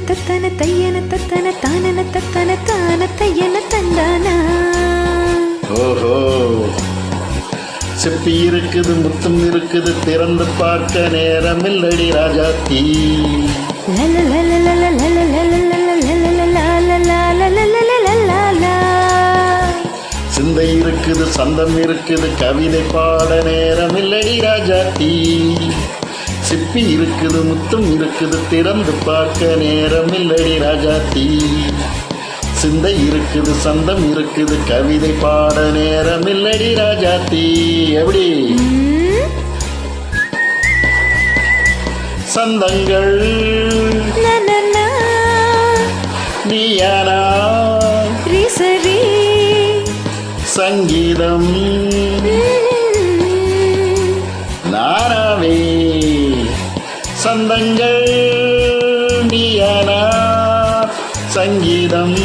தத்தன தையன தத்தன தானன தத்தன தான தையன தந்தானா. ஓஹோ, சிப்பி இருக்குது, முத்தம் இருக்குது, திறந்து பார்க்க நேரம் இல்லடி ராஜாத்தி. சிந்தை இருக்குது, சந்தம் இருக்குது, கவிதை பாட நேரம் இல்லடி ராஜாத்தி. சிப்பி இருக்குது, முத்தம் இருக்குது, திறந்து பார்க்க நேரம் இல்லடி ராஜாத்தி. சிந்தை இருக்குது, சந்தம் இருக்குது, கவிதை பாட நேரம் இல்லடி ராஜாத்தி. எப்படி சந்தங்கள் நீயானா சரி சங்கீதம் நானாவே. சந்தங்கள் நீயானா சங்கீதம்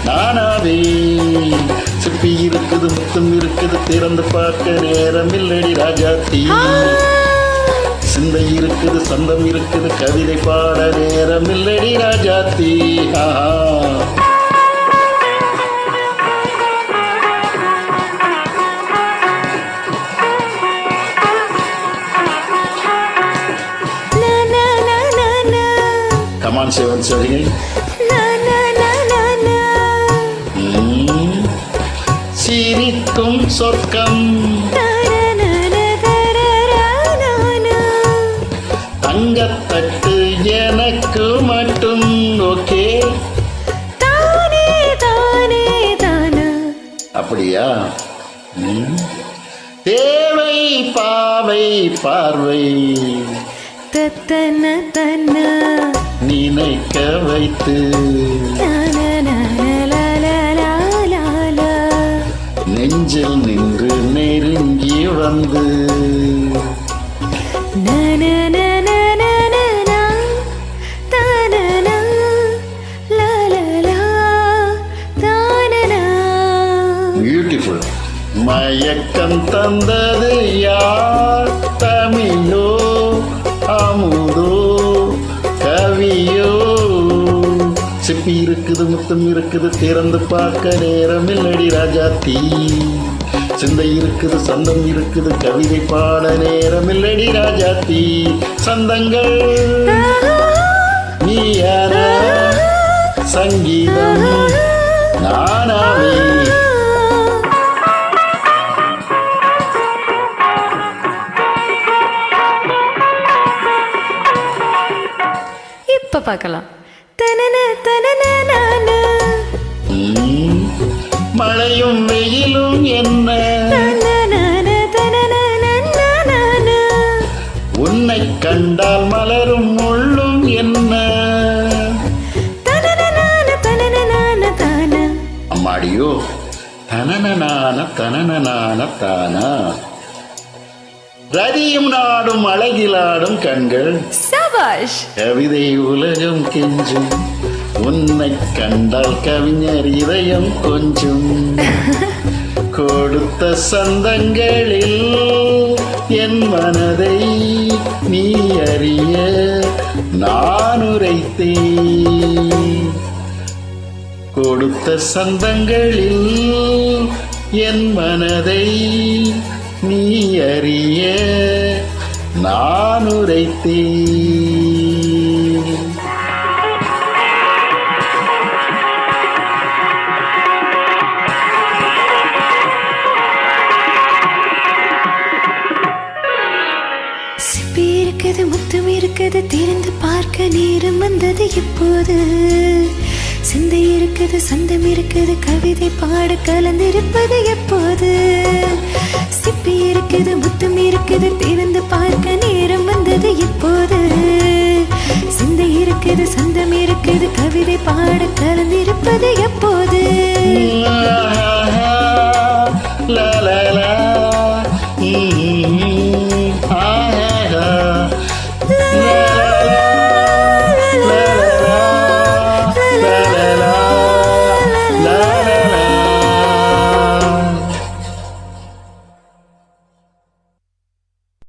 நானாவே. சிப்பி இருக்குது, முத்தம் இருக்குது, திறந்து பார்க்க நேரம் இல்லடி ராஜாத்தி. சிந்தை இருக்குது, சந்தம் இருக்குது, கவிதை பாட நேரம் இல்லடி Rajathi. Come on, say once again. சிரிக்கும் சொர்க்கம் தங்கத்தட்டு எனக்கு மட்டும். ஓகே, அப்படியா? தேவை பாவை பார்வை தத்தன தன்ன நினைக்க வைத்து நெஞ்சில் நின்று நெருங்கி வந்து பியூட்டிஃபுல். மயக்கம் தந்தது யார்? தமிழோ அமுதோ கவியோ? சிப்பி இருக்குது, முத்தம் இருக்குது, திறந்து பார்க்க நேரம் இல்லடி ராஜாத்தி. சிந்தை இருக்குது, சந்தம் இருக்குது, கவிதை பாட நேரம் இல்லடி ராஜாத்தி. சந்தங்கள் நீயானா சங்கீதம் நானாவே. இப்ப பார்க்கலாம். தனன தனன மழையும் வெயிலும் என்ன, உன்னை கண்டால் மலரும் முள்ளும் என்ன. அம்மாடியோ, தனனனான தனனனான தானா. ரதியும் நாடும் அழகிலாடும் கண்கள், கவிதை உலகம் கெஞ்சும், உன்னை கண்டால் கவிஞர் இதயம் கொஞ்சம். கொடுத்த சந்தங்களில் என் மனதை நீ அறிய நான் உரைத்தேன். கொடுத்த சந்தங்களில் என் மனதை நீ அறிய நான் உரைத்தேன். சிப்பி இருக்குது, முத்தம் இருக்குது, திறந்து பார்க்க நேரம் வந்தது இப்போது. சிந்தை இருக்குது, சந்தம் இருக்குது, கவிதை பாட கலந்திருப்பது